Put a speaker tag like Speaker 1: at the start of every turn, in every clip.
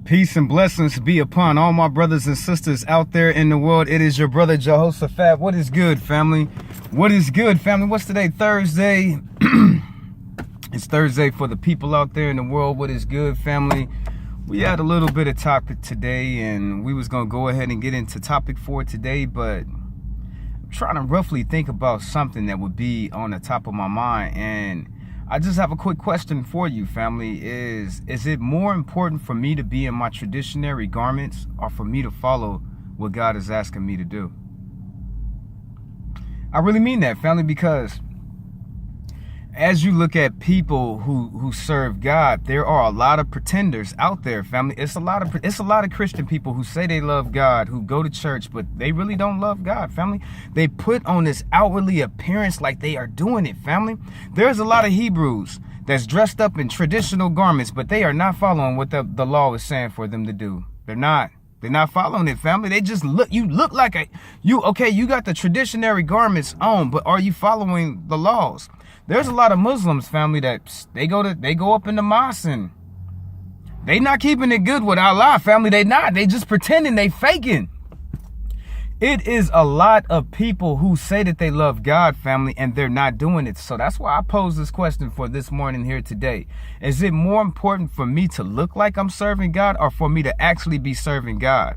Speaker 1: Peace and blessings be upon all my brothers and sisters out there in the world. It is your brother Jehoshaphat. What is good, family? What is good, family? What's today? Thursday. It's Thursday for the people out there in the world. What is good, family? We had a little bit of topic today, and we was going to go ahead and get into topic for today, but I'm trying to roughly think about something that would be on the top of my mind. And I just have a quick question for you, family. Is it more important for me to be in my traditionary garments or for me to follow what God is asking me to do? I really mean that, family, because as you look at people who serve God, there are a lot of pretenders out there, family. It's a lot of Christian people who say they love God, who go to church, but they really don't love God, family. They put on this outwardly appearance like they are doing it, family. There's a lot of Hebrews that's dressed up in traditional garments, but they are not following what the law is saying for them to do. They're not following it, family. They just you got the traditionary garments on, but are you following the laws? There's a lot of Muslims, family, that they go up in the mosque and they not keeping it good with Allah, family. They just pretending, they faking. It is a lot of people who say that they love God, family, and they're not doing it. So that's why I pose this question for this morning here today. Is it more important for me to look like I'm serving God or for me to actually be serving God?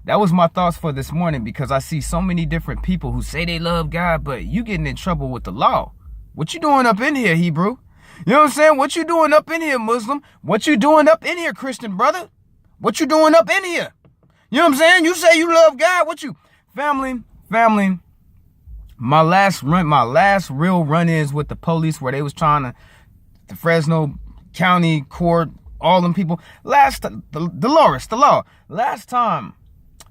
Speaker 1: That was my thoughts for this morning, because I see so many different people who say they love God, but you getting in trouble with the law. What you doing up in here, Hebrew? You know what I'm saying? What you doing up in here, Muslim? What you doing up in here, Christian brother? What you doing up in here? You know what I'm saying? You say you love God. What you... Family, my last real run-ins with the police where they was trying to... The Fresno County Court, all them people. The law. Last time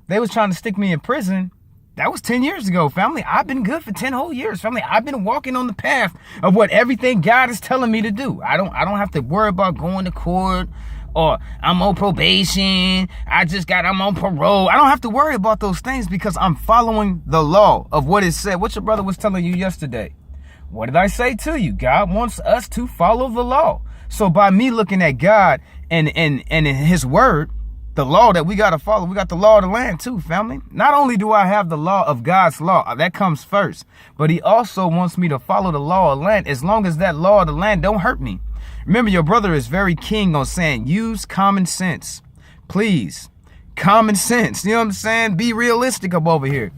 Speaker 1: they was trying to stick me in prison, that was 10 years ago, family. I've been good for 10 whole years, family. I've been walking on the path of what everything God is telling me to do. I don't have to worry about going to court or I'm on probation. I'm on parole. I don't have to worry about those things because I'm following the law of what it said. What your brother was telling you yesterday. What did I say to you? God wants us to follow the law. So by me looking at God and in his word, the law that we got to follow, we got the law of the land too, family. Not only do I have the law of God's law, that comes first, but he also wants me to follow the law of the land as long as that law of the land don't hurt me. Remember, your brother is very keen on saying, use common sense. Please, common sense. You know what I'm saying? Be realistic up over here.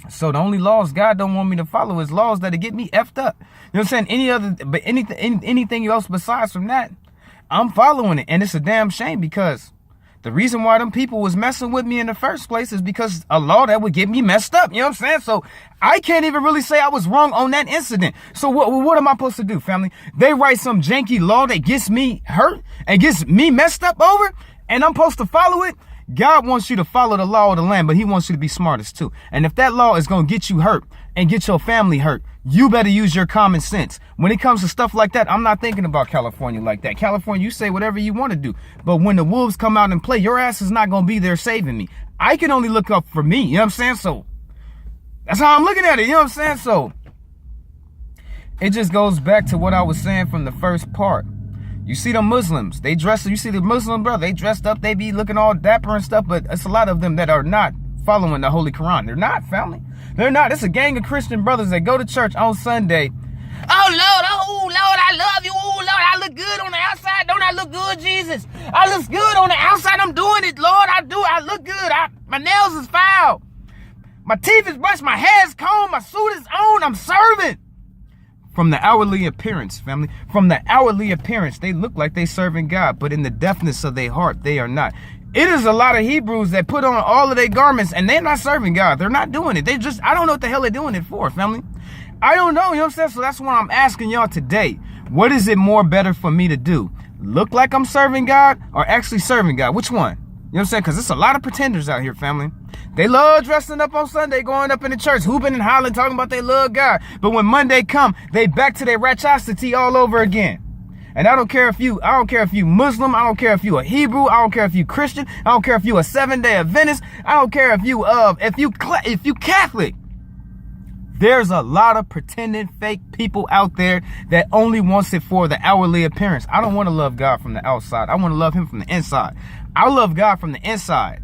Speaker 1: So the only laws God don't want me to follow is laws that'll get me effed up. You know what I'm saying? Anything else besides from that, I'm following it. And it's a damn shame, because the reason why them people was messing with me in the first place is because a law that would get me messed up. You know what I'm saying? So I can't even really say I was wrong on that incident. So what am I supposed to do, family? They write some janky law that gets me hurt and gets me messed up over, and I'm supposed to follow it? God wants you to follow the law of the land, but he wants you to be smartest too. And if that law is going to get you hurt and get your family hurt, you better use your common sense. When it comes to stuff like that, I'm not thinking about California like that. California, you say whatever you want to do. But when the wolves come out and play, your ass is not going to be there saving me. I can only look up for me. You know what I'm saying? So that's how I'm looking at it. You know what I'm saying? So it just goes back to what I was saying from the first part. You see the Muslims, you see the Muslim brother, they dressed up, they be looking all dapper and stuff, but it's a lot of them that are not following the Holy Quran. They're not, family. They're not. It's a gang of Christian brothers that go to church on Sunday. Oh, Lord, I love you. Oh, Lord, I look good on the outside. Don't I look good, Jesus? I look good on the outside. I'm doing it, Lord. I do. I look good. My nails is filed. My teeth is brushed. My hair is combed. My suit is on. I'm serving. From the outwardly appearance, family, from the outwardly appearance, they look like they serving God, but in the depthness of their heart, they are not. It is a lot of Hebrews that put on all of their garments and they're not serving God. They're not doing it. I don't know what the hell they're doing it for, family. I don't know, you know what I'm saying? So that's what I'm asking y'all today. What is it more better for me to do? Look like I'm serving God or actually serving God? Which one? You know what I'm saying? Because there's a lot of pretenders out here, family. They love dressing up on Sunday, going up in the church, hooping and hollering, talking about they love God. But when Monday come, they back to their ratchosity all over again. And I don't care if you Muslim, I don't care if you a Hebrew, I don't care if you Christian, I don't care if you a Seventh-day Adventist, I don't care if you Catholic. There's a lot of pretending fake people out there that only wants it for the outwardly appearance. I don't want to love God from the outside. I want to love him from the inside. I love God from the inside.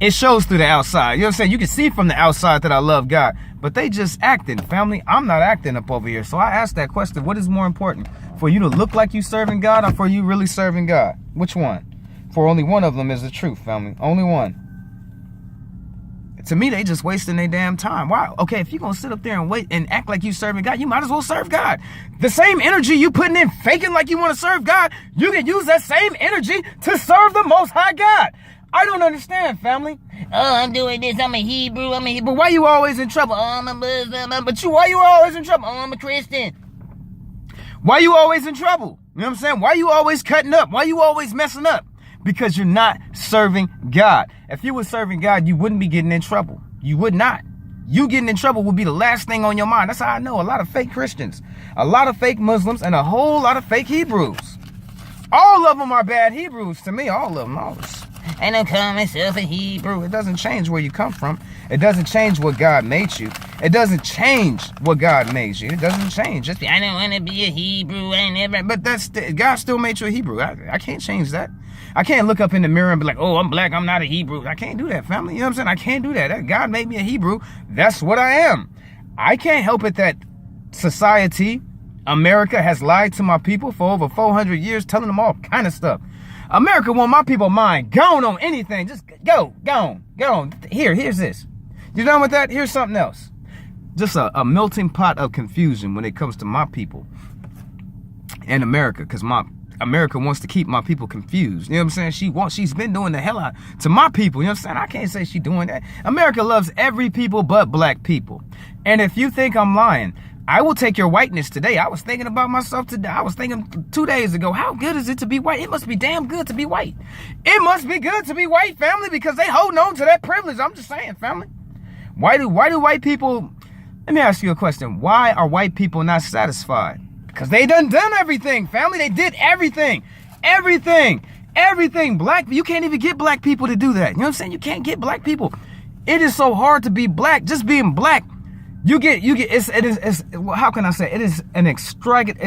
Speaker 1: It shows through the outside. You know what I'm saying? You can see from the outside that I love God, but they just acting, family. I'm not acting up over here. So I asked that question, what is more important? For you to look like you serving God or for you really serving God? Which one? For only one of them is the truth, family. Only one. To me, they just wasting their damn time. Wow. Okay, if you're going to sit up there and wait and act like you serving God, you might as well serve God. The same energy you putting in faking like you want to serve God, you can use that same energy to serve the Most High God. I don't understand, family.
Speaker 2: Oh, I'm doing this. I'm a Hebrew.
Speaker 1: But why you always in trouble?
Speaker 2: Oh, I'm a Muslim.
Speaker 1: Why you always in trouble?
Speaker 2: Oh, I'm a Christian.
Speaker 1: Why you always in trouble? You know what I'm saying? Why you always cutting up? Why you always messing up? Because you're not serving God. If you were serving God, you wouldn't be getting in trouble. You would not. You getting in trouble would be the last thing on your mind. That's how I know a lot of fake Christians, a lot of fake Muslims, and a whole lot of fake Hebrews. All of them are bad Hebrews to me. All of them. All of them.
Speaker 2: And I'm calling myself a Hebrew.
Speaker 1: It doesn't change where you come from. It doesn't change what God made you. It doesn't change what God made you. It doesn't change.
Speaker 2: I don't want to be a Hebrew. I never.
Speaker 1: But God still made you a Hebrew. I can't change that. I can't look up in the mirror and be like, oh, I'm black. I'm not a Hebrew. I can't do that, family. You know what I'm saying? I can't do that. God made me a Hebrew. That's what I am. I can't help it that society, America, has lied to my people for over 400 years, telling them all kind of stuff. America want my people mind gone on anything. Just go on. Here's this. You done with that? Here's something else. Just a melting pot of confusion when it comes to my people and America, because America wants to keep my people confused. You know what I'm saying? She's been doing the hell out to my people. You know what I'm saying? I can't say she's doing that. America loves every people but black people. And if you think I'm lying, I will take your whiteness today. I was thinking about myself today. I was thinking 2 days ago, how good is it to be white? It must be damn good to be white. It must be good to be white, family, because they holding on to that privilege. I'm just saying, family. Why do white people, let me ask you a question. Why are white people not satisfied? Because they done everything, family. They did everything. Black, you can't even get black people to do that. You know what I'm saying? You can't get black people. It is so hard to be black. Just being black. How can I say it? It is an extravagant,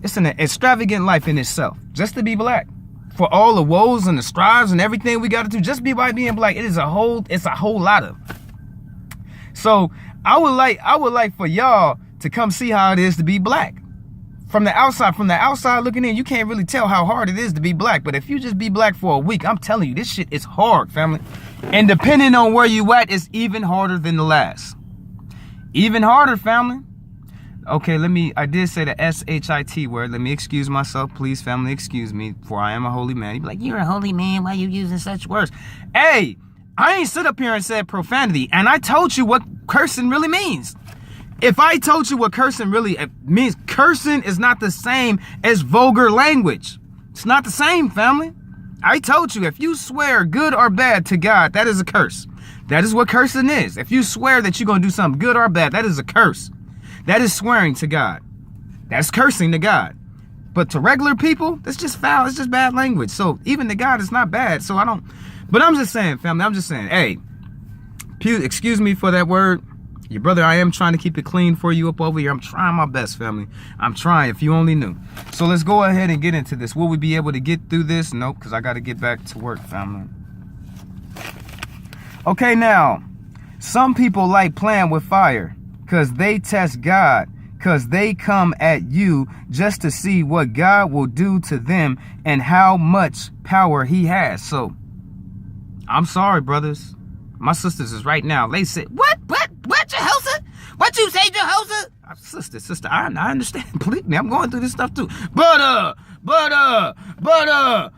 Speaker 1: it's an extravagant life in itself, just to be black. For all the woes and the strives and everything we got to do, just be by being black, it's a whole lot of. So I would like for y'all to come see how it is to be black. From the outside looking in, you can't really tell how hard it is to be black. But if you just be black for a week, I'm telling you, this shit is hard, family. And depending on where you at, it's even harder than the last. Even harder, family. Okay, I did say the S-H-I-T word. Let me excuse myself, please, family, excuse me, for I am a holy man. You be like,
Speaker 2: you're a holy man, why are you using such words?
Speaker 1: Hey, I ain't sit up here and said profanity, and I told you what cursing really means. If I told you what cursing really means, cursing is not the same as vulgar language. It's not the same, family. I told you, if you swear good or bad to God, that is a curse. That is what cursing is. If you swear that you're going to do something good or bad, that is a curse. That is swearing to God. That's cursing to God. But to regular people, that's just foul. It's just bad language. So even to God, it's not bad. So but I'm just saying, family, I'm just saying, hey, excuse me for that word. Your brother, I am trying to keep it clean for you up over here. I'm trying my best, family. I'm trying, if you only knew. So let's go ahead and get into this. Will we be able to get through this? Nope, because I got to get back to work, family. Okay, now, some people like playing with fire because they test God, because they come at you just to see what God will do to them and how much power he has. So, I'm sorry, brothers. My sisters is right now. They said, what, Jehoshaphat? What you say, Jehoshaphat? Sister, I understand. Believe me, I'm going through this stuff too. But,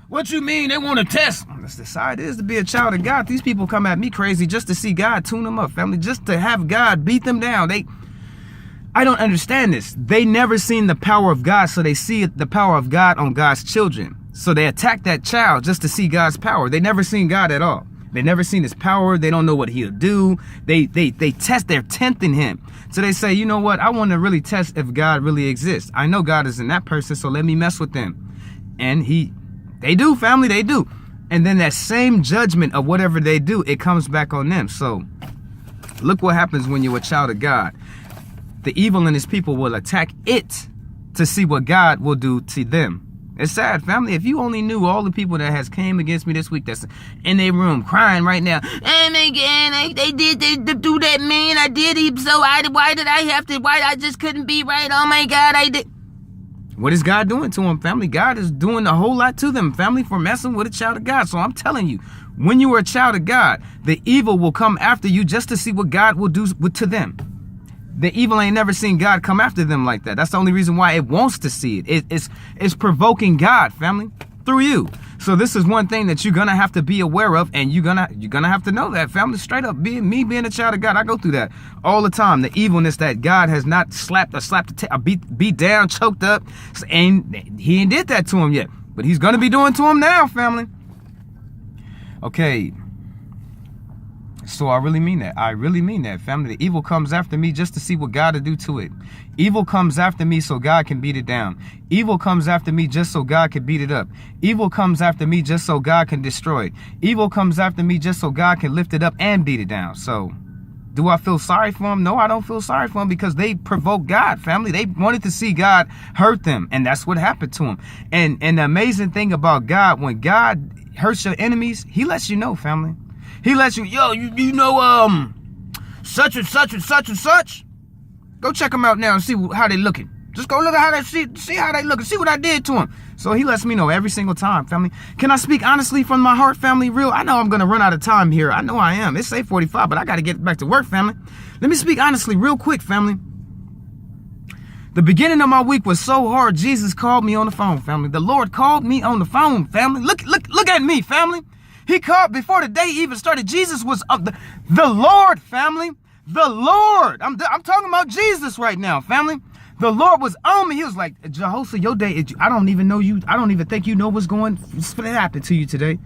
Speaker 1: what you mean they want to test? That's the side it is to be a child of God. These people come at me crazy just to see God tune them up, family. Just to have God beat them down. I don't understand this. They never seen the power of God, so they see the power of God on God's children. So they attack that child just to see God's power. They never seen God at all. They never seen his power. They don't know what he'll do. They test, they're tempting him. So they say, you know what? I want to really test if God really exists. I know God is in that person, so let me mess with them. And they do, family, they do. And then that same judgment of whatever they do, it comes back on them. So Look what happens when you're a child of God. The evil in his people will attack it to see what God will do to them. It's sad, family. If you only knew all the people that has came against me this week that's in their room crying right now.
Speaker 2: Oh my God, they do that, man. I did it, so why did I have to? Why I just couldn't be right? Oh my God, I did.
Speaker 1: What is God doing to them, family? God is doing a whole lot to them, family, for messing with a child of God. So I'm telling you, when you are a child of God, the evil will come after you just to see what God will do to them. The evil ain't never seen God come after them like that. That's the only reason why it wants to see it. It's provoking God, family, through you. So this is one thing that you're gonna have to be aware of, and you're gonna have to know that, family. Straight up, being a child of God, I go through that all the time. The evilness that God has not slapped, beat down, choked up, and He ain't did that to him yet, but He's gonna be doing to him now, family. Okay. So I really mean that. I really mean that, family. The evil comes after me just to see what God will do to it. Evil comes after me so God can beat it down. Evil comes after me just so God can beat it up. Evil comes after me just so God can destroy it. Evil comes after me just so God can lift it up and beat it down. So do I feel sorry for them? No, I don't feel sorry for them, because they provoked God, family. They wanted to see God hurt them, and that's what happened to them. And the amazing thing about God, when God hurts your enemies, He lets you know, family. He lets you, you know, such and such and such and such. Go check them out now and see how they looking. Just go look at how they see how they look and see what I did to them. So He lets me know every single time, family. Can I speak honestly from my heart, family? Real? I know I'm gonna run out of time here. I know I am. It's 8:45, but I gotta get back to work, family. Let me speak honestly, real quick, family. The beginning of my week was so hard. Jesus called me on the phone, family. The Lord called me on the phone, family. Look at me, family. He called before the day even started. Jesus was the Lord, family. The Lord. I'm talking about Jesus right now, family. The Lord was on me. He was like, Jehoshaphat, your day, I don't even know you. I don't even think you know what's going to happen to you today.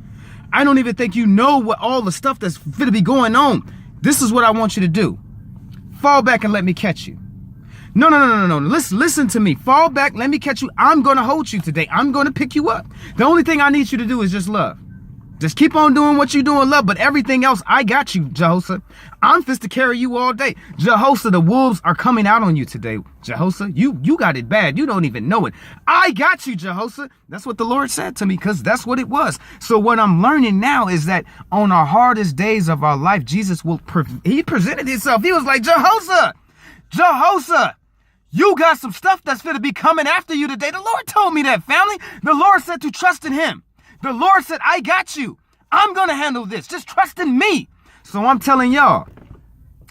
Speaker 1: I don't even think you know what all the stuff that's going to be going on. This is what I want you to do. Fall back and let me catch you. No. Listen to me. Fall back. Let me catch you. I'm going to hold you today. I'm going to pick you up. The only thing I need you to do is just love. Just keep on doing what you do in love, but everything else, I got you, Jehoshaphat. I'm fit to carry you all day. Jehoshaphat, the wolves are coming out on you today. Jehoshaphat, you got it bad. You don't even know it. I got you, Jehoshaphat. That's what the Lord said to me, because that's what it was. So what I'm learning now is that on our hardest days of our life, Jesus He presented Himself. He was like, Jehoshaphat, you got some stuff that's going to be coming after you today. The Lord told me that, family. The Lord said to trust in Him. The Lord said, I got you. I'm going to handle this. Just trust in me. So I'm telling y'all,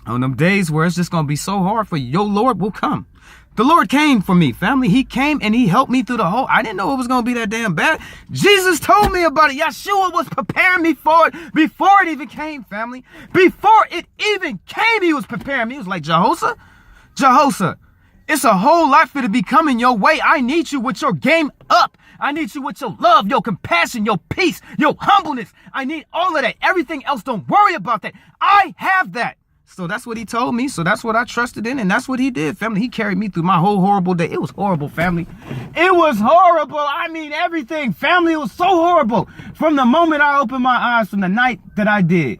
Speaker 1: on them days where it's just going to be so hard for you, your Lord will come. The Lord came for me, family. He came and He helped me through the whole. I didn't know it was going to be that damn bad. Jesus told me about it. Yeshua was preparing me for it before it even came, family. Before it even came, He was preparing me. He was like, Jehoshaphat, it's a whole lot for to be coming your way. I need you with your game up. I need you with your love, your compassion, your peace, your humbleness. I need all of that. Everything else, don't worry about that. I have that. So that's what He told me. So that's what I trusted in. And that's what He did, family. He carried me through my whole horrible day. It was horrible, family. It was horrible. I mean, everything, family. It was so horrible. From the moment I opened my eyes, from the night that I did.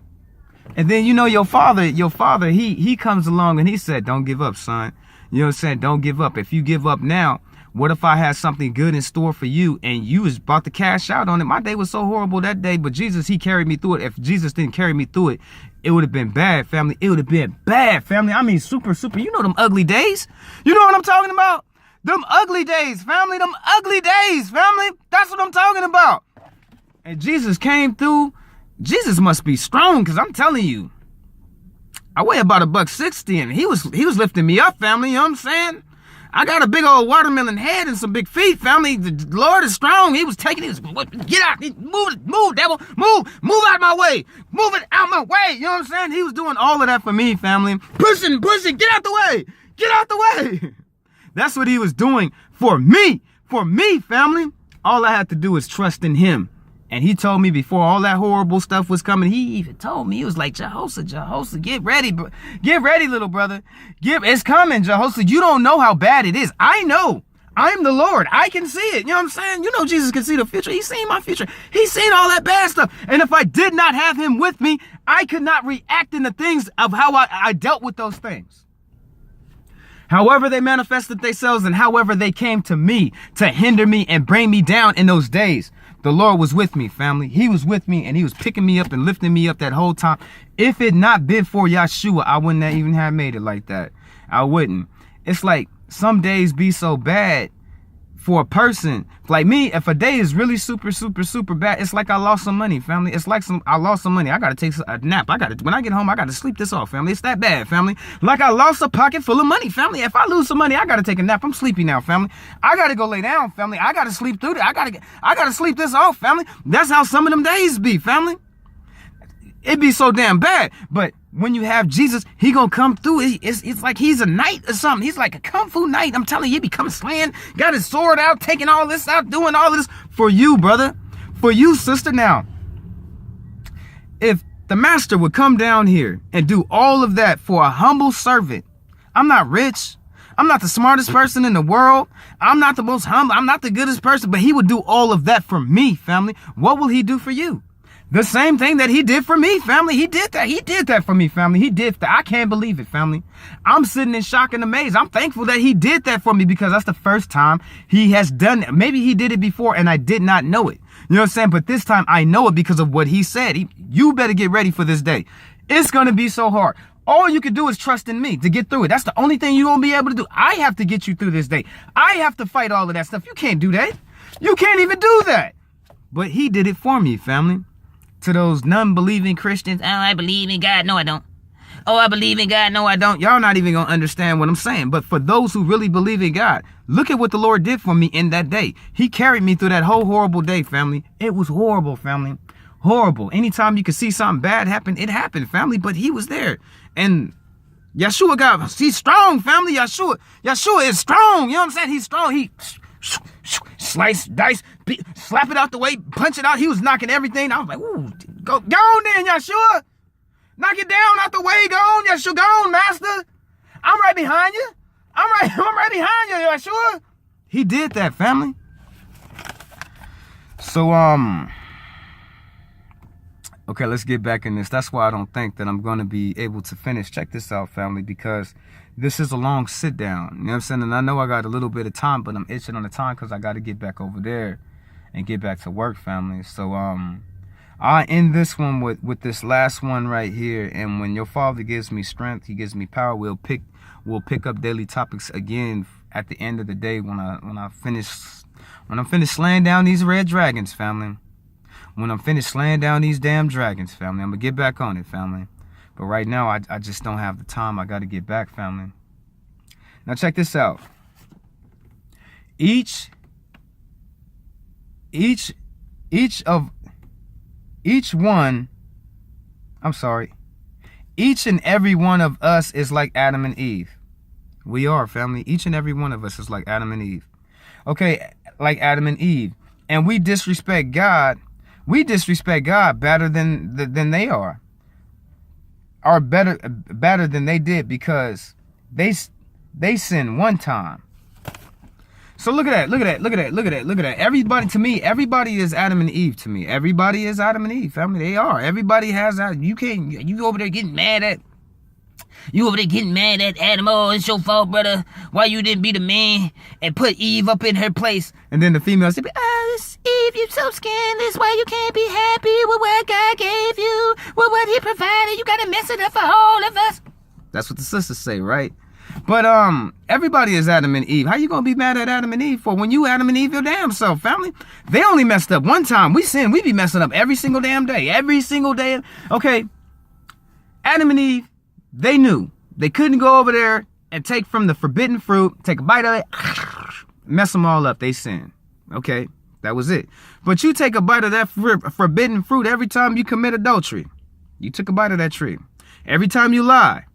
Speaker 1: And then, you know, your father, he comes along and he said, don't give up, son. You know what I'm saying? Don't give up. If you give up now, what if I had something good in store for you and you was about to cash out on it? My day was so horrible that day, but Jesus, He carried me through it. If Jesus didn't carry me through it, it would have been bad, family. It would have been bad, family. I mean, super. You know them ugly days? You know what I'm talking about? Them ugly days, family. Them ugly days, family. That's what I'm talking about. And Jesus came through. Jesus must be strong, because I'm telling you, I weigh about $160, and he was lifting me up, family. You know what I'm saying? I got a big old watermelon head and some big feet, family. The Lord is strong. He was taking it. Get out. Move, devil. Move out my way. Move it out my way. You know what I'm saying? He was doing all of that for me, family. Pushing. Get out the way. Get out the way. That's what He was doing for me. For me, family. All I had to do is trust in Him. And He told me before all that horrible stuff was coming, He even told me, He was like, Jehoshaphat, get ready, bro. Get ready, little brother. It's coming, Jehoshaphat. You don't know how bad it is. I know. I'm the Lord. I can see it. You know what I'm saying? You know Jesus can see the future. He's seen my future. He's seen all that bad stuff. And if I did not have him with me, I could not react in the things of how I dealt with those things. However they manifested themselves and however they came to me to hinder me and bring me down in those days, the Lord was with me, family. He was with me and he was picking me up and lifting me up that whole time. If it not been for Yeshua, I wouldn't have even have made it like that. I wouldn't. It's like some days be so bad for a person like me. If a day is really super bad, it's like I lost some money, family. It's like I lost some money. I gotta take a nap. When I get home, I gotta sleep this off, family. It's that bad, family. Like I lost a pocket full of money, family. If I lose some money, I gotta take a nap. I'm sleepy now, family. I gotta go lay down, family. I gotta sleep through it. I gotta sleep this off, family. That's how some of them days be, family. It be so damn bad. But when you have Jesus, he gonna come through. It's like he's a knight or something. He's like a kung fu knight. I'm telling you, he be coming slaying, got his sword out, taking all this out, doing all this for you, brother. For you, sister. Now, if the master would come down here and do all of that for a humble servant, I'm not rich. I'm not the smartest person in the world. I'm not the most humble. I'm not the goodest person, but he would do all of that for me, family. What will he do for you? The same thing that he did for me, family. He did that. He did that for me, family. He did that. I can't believe it, family. I'm sitting in shock and amaze. I'm thankful that he did that for me because that's the first time he has done it. Maybe he did it before and I did not know it. You know what I'm saying? But this time I know it because of what he said. You better get ready for this day. It's going to be so hard. All you can do is trust in me to get through it. That's the only thing you're going to be able to do. I have to get you through this day. I have to fight all of that stuff. You can't do that. You can't even do that. But he did it for me, family. To those non-believing Christians,
Speaker 2: Oh, I believe in God. No, I don't. Oh, I believe in God. No, I don't.
Speaker 1: y'all not even gonna understand what I'm saying. But for those who really believe in God, look at what the Lord did for me in that day. He carried me through that whole horrible day, family. It was horrible, family. Horrible. Anytime you could see something bad happen, it happened, family. But he was there. And Yeshua he's strong, family. Yeshua is strong. You know what I'm saying? He's strong. He slice, dice, slap it out the way, punch it out. He was knocking everything. I was like, ooh, go on then, Yeshua. Knock it down out the way. Go on, Yeshua. Go on, master. I'm right behind you. I'm right behind you, Yeshua. He did that, family. So, okay, let's get back in this. That's why I don't think that I'm going to be able to finish. Check this out, family, because this is a long sit down. You know what I'm saying? And I know I got a little bit of time, but I'm itching on the time because I got to get back over there and get back to work, family. So, I end this one with this last one right here. And when your Father gives me strength, he gives me power. We'll pick up daily topics again at the end of the day when I'm finished slaying down these red dragons, family. When I'm finished slaying down these damn dragons, family, I'm gonna get back on it, family. But right now, I just don't have the time. I got to get back, family. Now, check this out. Each and every one of us is like Adam and Eve. We are, family. Each and every one of us is like Adam and Eve. Okay, like Adam and Eve. And we disrespect God. We disrespect God better than they are. Or better than they did because they sinned one time. So look at that. Everybody, to me, everybody is Adam and Eve to me. Everybody is Adam and Eve, family. They are. Everybody has that. You over there getting mad at Adam. Oh, it's your fault, brother. Why you didn't be the man and put Eve up in her place? And then the female said, oh, Eve, you so scandalous. Why you can't be happy with what God gave you, with what he provided? You gotta mess it up for all of us. That's what the sisters say, right? But everybody is Adam and Eve. How you gonna be mad at Adam and Eve for when you Adam and Eve your damn self, family? They only messed up one time. We sin. We be messing up every single damn day. Every single day. Okay. Adam and Eve, they knew they couldn't go over there and take from the forbidden fruit, take a bite of it, mess them all up. They sinned. Okay. That was it. But you take a bite of that forbidden fruit every time you commit adultery. You took a bite of that tree. Every time you lie,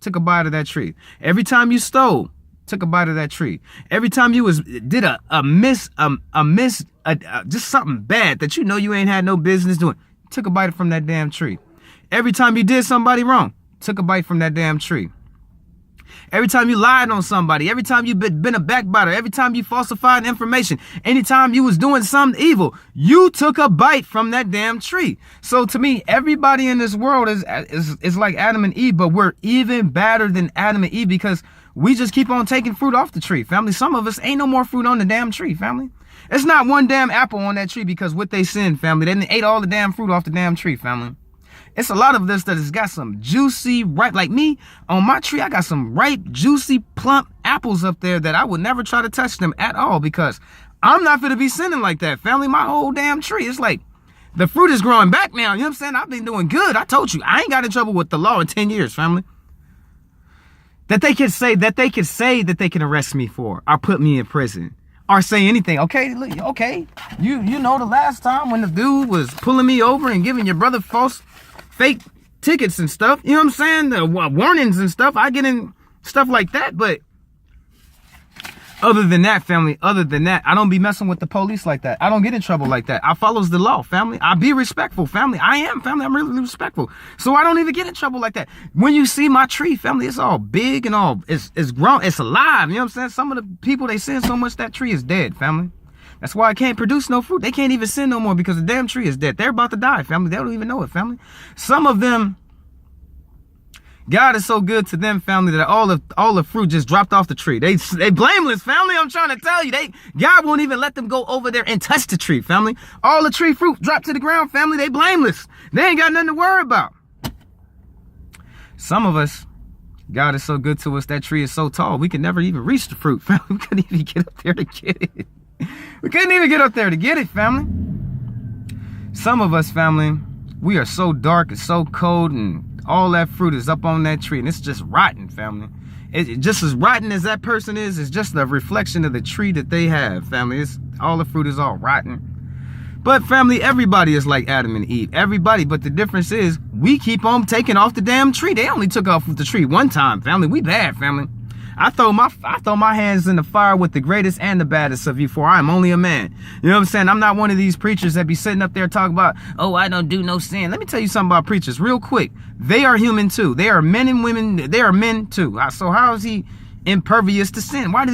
Speaker 1: took a bite of that tree. Every time you stole, took a bite of that tree. Every time you did just something bad that you know you ain't had no business doing, took a bite from that damn tree. Every time you did somebody wrong, took a bite from that damn tree. Every time you lied on somebody, every time you've been a backbiter, every time you falsified information, anytime you was doing something evil, you took a bite from that damn tree. So to me, everybody in this world is like Adam and Eve, but we're even badder than Adam and Eve because we just keep on taking fruit off the tree, family. Some of us ain't no more fruit on the damn tree, family. It's not one damn apple on that tree because what they sinned, family. They done ate all the damn fruit off the damn tree, family. It's a lot of this that has got some juicy, ripe, like me, on my tree, I got some ripe, juicy, plump apples up there that I would never try to touch them at all because I'm not going to be sinning like that, family. My whole damn tree, it's like the fruit is growing back now. You know what I'm saying? I've been doing good. I told you, I ain't got in trouble with the law in 10 years, family. That they could say that they can arrest me for or put me in prison or say anything. Okay, look, okay. You know the last time when the dude was pulling me over and giving your brother fake tickets and stuff, you know what I'm saying? The warnings and stuff. I get in stuff like that, but other than that, family, I don't be messing with the police like that. I don't get in trouble like that. I follows the law, family. I be respectful, family. I am, family. I'm really respectful. So I don't even get in trouble like that. When you see my tree, family, it's all big and all, it's grown, it's alive. You know what I'm saying? Some of the people, they sin so much that tree is dead, family. That's why I can't produce no fruit. They can't even sin no more because the damn tree is dead. They're about to die, family. They don't even know it, family. Some of them, God is so good to them, family, that all the fruit just dropped off the tree. They blameless, family. I'm trying to tell you, God won't even let them go over there and touch the tree, family. All the tree fruit dropped to the ground, family. They blameless. They ain't got nothing to worry about. Some of us, God is so good to us, that tree is so tall, we can never even reach the fruit, family. We couldn't even get up there to get it. We couldn't even get up there to get it, family. Some of us, family, we are so dark and so cold, and all that fruit is up on that tree, and it's just rotten, family. It just as rotten as that person is, it's just a reflection of the tree that they have, family. All the fruit is all rotten. But family, everybody is like Adam and Eve. Everybody, but the difference is we keep on taking off the damn tree. They only took off the tree one time, family. We bad, family. I throw my hands in the fire with the greatest and the baddest of you, for I am only a man. You know what I'm saying? I'm not one of these preachers that be sitting up there talking about, oh, I don't do no sin. Let me tell you something about preachers real quick. They are human too. They are men and women. They are men too. So how is he impervious to sin? Why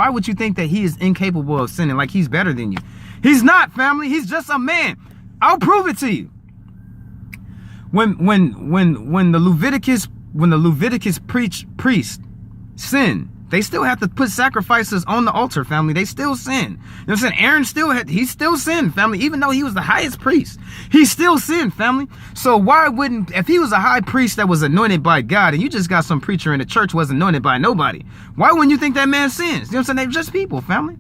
Speaker 1: would you think that he is incapable of sinning, like he's better than you? He's not, family. He's just a man. I'll prove it to you. When the Leviticus priest sin, they still have to put sacrifices on the altar, family. They still sin. You know what I'm saying? Aaron he still sinned, family. Even though he was the highest priest, he still sinned, family. So why wouldn't, if he was a high priest that was anointed by God, and you just got some preacher in the church was anointed by nobody, why wouldn't you think that man sins? You know what I'm saying? They're just people, family.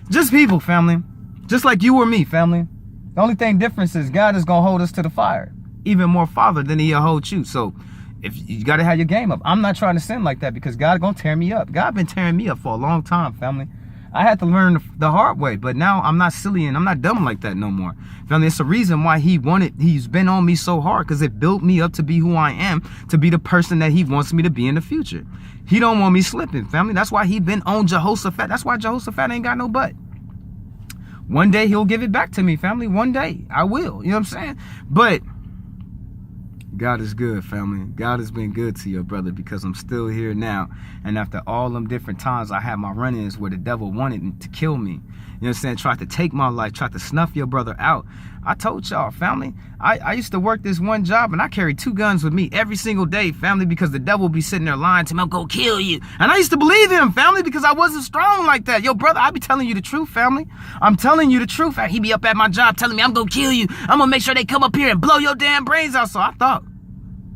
Speaker 1: Just people, family. Just like you or me, family. The only thing difference is God is going to hold us to the fire, even more farther than he'll hold you. So if you got to have your game up. I'm not trying to sin like that because God going to tear me up. God been tearing me up for a long time, family. I had to learn the hard way, but now I'm not silly and I'm not dumb like that no more. Family, it's the reason why he's been on me so hard, because it built me up to be who I am, to be the person that he wants me to be in the future. He don't want me slipping, family. That's why he been on Jehoshaphat. That's why Jehoshaphat ain't got no butt. One day he'll give it back to me, family. One day I will. You know what I'm saying? But God is good, family. God has been good to your brother, because I'm still here now. And after all them different times I had my run-ins where the devil wanted to kill me, you know what I'm saying, tried to take my life, tried to snuff your brother out. I told y'all, family, I used to work this one job and I carried 2 guns with me every single day, family, because the devil be sitting there lying to me, I'm gonna kill you. And I used to believe him, family, because I wasn't strong like that. Yo, brother, I be telling you the truth, family. I'm telling you the truth. He be up at my job telling me, I'm gonna kill you. I'm gonna make sure they come up here and blow your damn brains out. So I thought,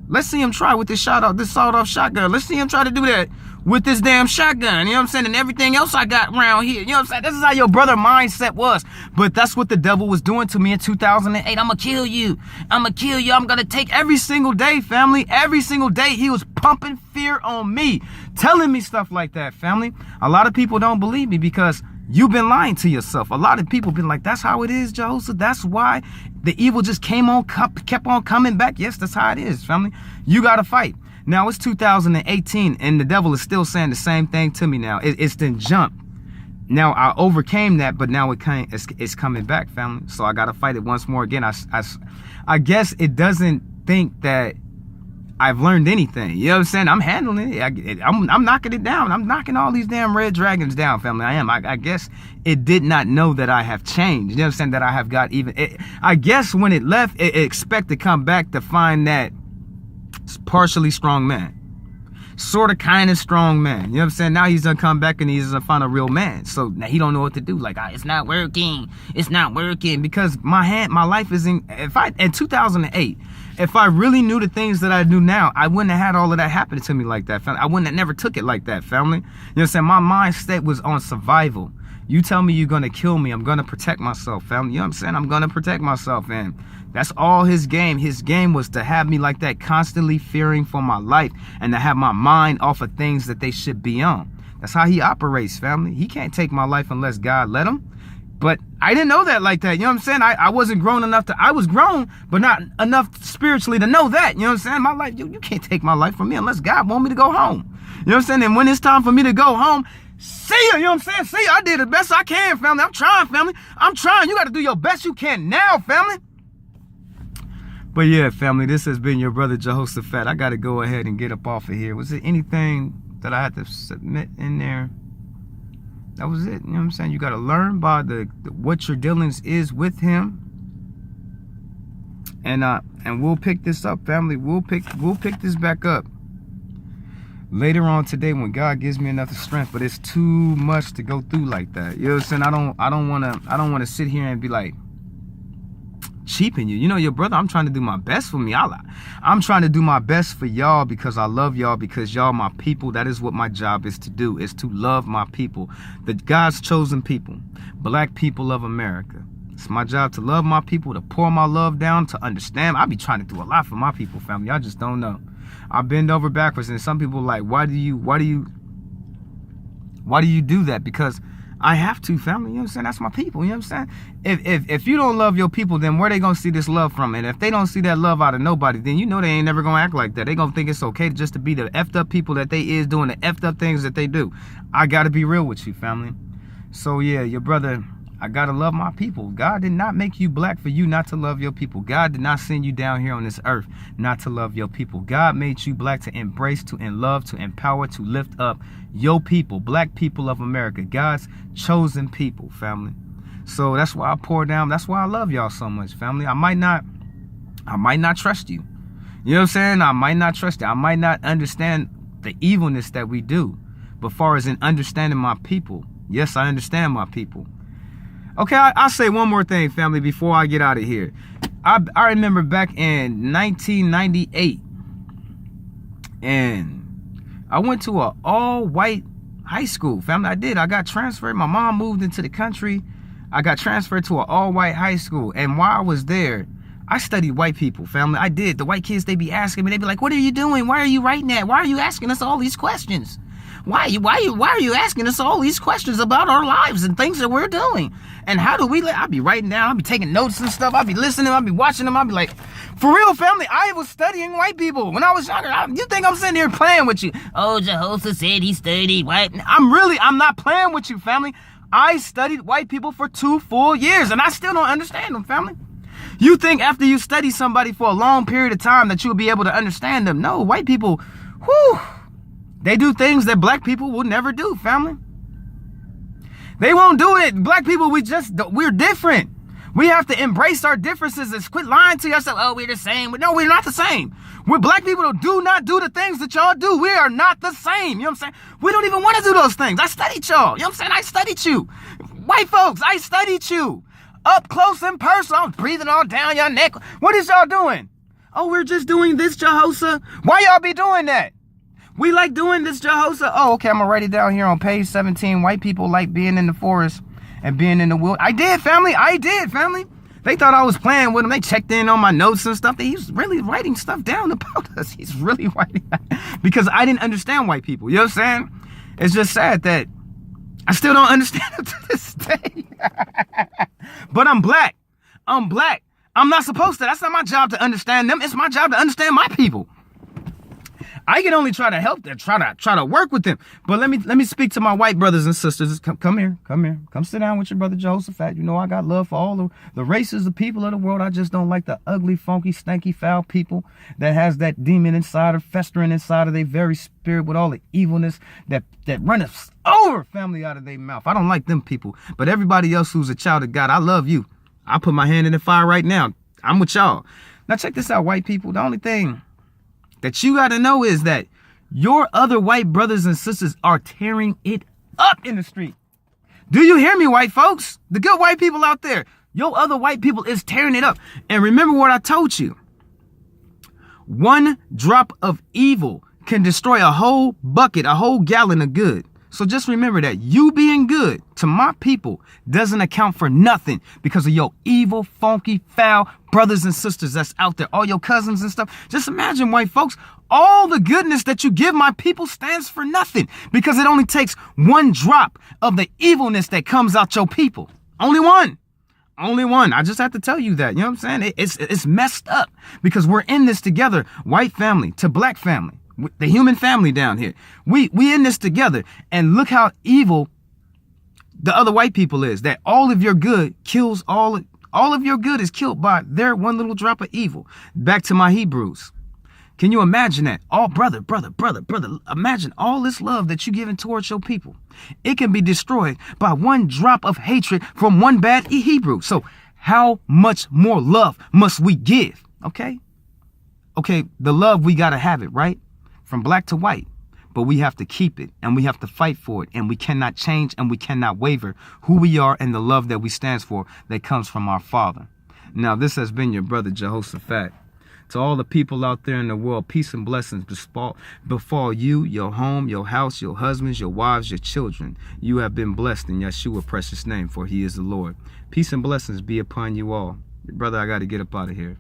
Speaker 1: let's see him try with this sawed-off shotgun. Let's see him try to do that with this damn shotgun. You know what I'm saying? And everything else I got around here. You know what I'm saying? This is how your brother mindset was. But that's what the devil was doing to me in 2008. I'm going to kill you. I'm going to kill you. I'm going to take every single day, family. Every single day he was pumping fear on me, telling me stuff like that, family. A lot of people don't believe me because you've been lying to yourself. A lot of people been like, that's how it is, Jehoshaphat. That's why the evil just kept on coming back. Yes, that's how it is, family. You got to fight. Now it's 2018 and the devil is still saying the same thing to me now. It's then jump. Now I overcame that, but now it's coming back, family. So I got to fight it once more again. I guess it doesn't think that I've learned anything. You know what I'm saying? I'm handling it. I'm knocking it down. I'm knocking all these damn red dragons down, family. I am. I guess it did not know that I have changed. You know what I'm saying? That I have got I guess when it left, it expect to come back to find that partially strong man. Sort of kind of strong man. You know what I'm saying? Now he's gonna come back and he's gonna find a real man. So now he don't know what to do. Like, it's not working. It's not working because my life is in 2008, if I really knew the things that I do now, I wouldn't have had all of that happen to me like that, family. I wouldn't have never took it like that, family. You know what I'm saying? My mindset was on survival. You tell me you're gonna kill me, I'm gonna protect myself, family. You know what I'm saying? I'm gonna protect myself, and that's all his game. His game was to have me like that, constantly fearing for my life and to have my mind off of things that they should be on. That's how he operates, family. He can't take my life unless God let him. But I didn't know that like that. You know what I'm saying? I wasn't grown enough I was grown, but not enough spiritually to know that. You know what I'm saying? My life, you can't take my life from me unless God want me to go home. You know what I'm saying? And when it's time for me to go home, see ya, you know what I'm saying? See ya, I did the best I can, family. I'm trying, family. I'm trying. You got to do your best you can now, family. But yeah, family, this has been your brother Jehoshaphat. I got to go ahead and get up off of here. Was there anything that I had to submit in there? That was it. You know what I'm saying? You got to learn by what your dealings is with him. And we'll pick this up, family. We'll pick this back up later on today when God gives me enough strength. But it's too much to go through like that. You know what I'm saying? I don't want to sit here and be like cheaping you. You know, your brother, I'm trying to do my best for me. I'm trying to do my best for y'all because I love y'all, because y'all my people. That is what my job is to do, is to love my people, the God's chosen people, black people of America. It's my job to love my people, to pour my love down, to understand. I be trying to do a lot for my people, family. Y'all just don't know. I bend over backwards, and some people are like, why do you do that? Because I have to, family. You know what I'm saying? That's my people. You know what I'm saying? If you don't love your people, then where they gonna see this love from? And if they don't see that love out of nobody, then you know they ain't never gonna act like that. They gonna think it's okay just to be the effed up people that they is, doing the effed up things that they do. I gotta be real with you, family. So yeah, your brother, I gotta love my people. God did not make you black for you not to love your people. God did not send you down here on this earth not to love your people. God made you black to embrace, to love, to empower, to lift up your people, black people of America, God's chosen people, family. So that's why I pour down. That's why I love y'all so much, family. I might not trust you. You know what I'm saying? I might not trust you. I might not understand the evilness that we do. But far as in understanding my people, yes, I understand my people. Okay, I'll say one more thing, family, before I get out of here. I remember back in 1998, and I went to an all-white high school, family. I did. I got transferred. My mom moved into the country. I got transferred to an all-white high school. And while I was there, I studied white people, family. I did. The white kids, they be asking me. They be like, what are you doing? Why are you writing that? Why are you asking us all these questions? Why are you asking us all these questions about our lives and things that we're doing? And how do we I'll be writing down, I'll be taking notes and stuff, I'll be listening, I'll be watching them, I'll be like, for real, family, I was studying white people when I was younger. You think I'm sitting here playing with you? Oh, Jehoshaphat said he studied white. I'm not playing with you, family. I studied white people for 2 full years, and I still don't understand them, family. You think after you study somebody for a long period of time that you'll be able to understand them? No, white people, whew, they do things that black people will never do, family. They won't do it. Black people, we're different. We have to embrace our differences and quit lying to yourself. Oh, we're the same. No, we're not the same. We're black people who do not do the things that y'all do. We are not the same. You know what I'm saying? We don't even want to do those things. I studied y'all. You know what I'm saying? I studied you. White folks, I studied you. Up close and personal. I'm breathing all down your neck. What is y'all doing? Oh, we're just doing this, Jehoshaphat. Why y'all be doing that? We like doing this, Jehoshaphat. Oh, okay, I'm going to write it down here on page 17. White people like being in the forest and being in the woods. I did, family. They thought I was playing with them. They checked in on my notes and stuff. He's really writing stuff down about us. He's really writing because I didn't understand white people. You know what I'm saying? It's just sad that I still don't understand them to this day. But I'm black. I'm not supposed to. That's not my job to understand them. It's my job to understand my people. I can only try to help them, try to work with them. But let me speak to my white brothers and sisters. Come here. Come sit down with your brother Jehoshaphat. You know I got love for all the races, the people of the world. I just don't like the ugly, funky, stanky, foul people that has that demon inside or festering inside of their very spirit with all the evilness that runneth over family out of their mouth. I don't like them people. But everybody else who's a child of God, I love you. I put my hand in the fire right now. I'm with y'all. Now check this out, white people. The only thing that you got to know is that your other white brothers and sisters are tearing it up in the street. Do you hear me, white folks? The good white people out there. Your other white people is tearing it up. And remember what I told you. One drop of evil can destroy a whole bucket, a whole gallon of good. So just remember that you being good to my people doesn't account for nothing because of your evil, funky, foul brothers and sisters that's out there, all your cousins and stuff. Just imagine, white folks, all the goodness that you give my people stands for nothing because it only takes one drop of the evilness that comes out your people. Only one. Only one. I just have to tell you that. You know what I'm saying? It's messed up because we're in this together, white family to black family. The human family down here. We in this together. And look how evil the other white people is. That all of your good kills all of your good is killed by their one little drop of evil. Back to my Hebrews. Can you imagine that? All brother. Imagine all this love that you're giving towards your people. It can be destroyed by one drop of hatred from one bad Hebrew. So how much more love must we give? Okay, the love, we got to have it, right? From black to white, but we have to keep it and we have to fight for it, and we cannot change and we cannot waver who we are and the love that we stand for that comes from our Father. Now, this has been your brother Jehoshaphat. To all the people out there in the world, peace and blessings befall you, your home, your house, your husbands, your wives, your children. You have been blessed in Yeshua's precious name, for he is the Lord. Peace and blessings be upon you all. Brother, I got to get up out of here.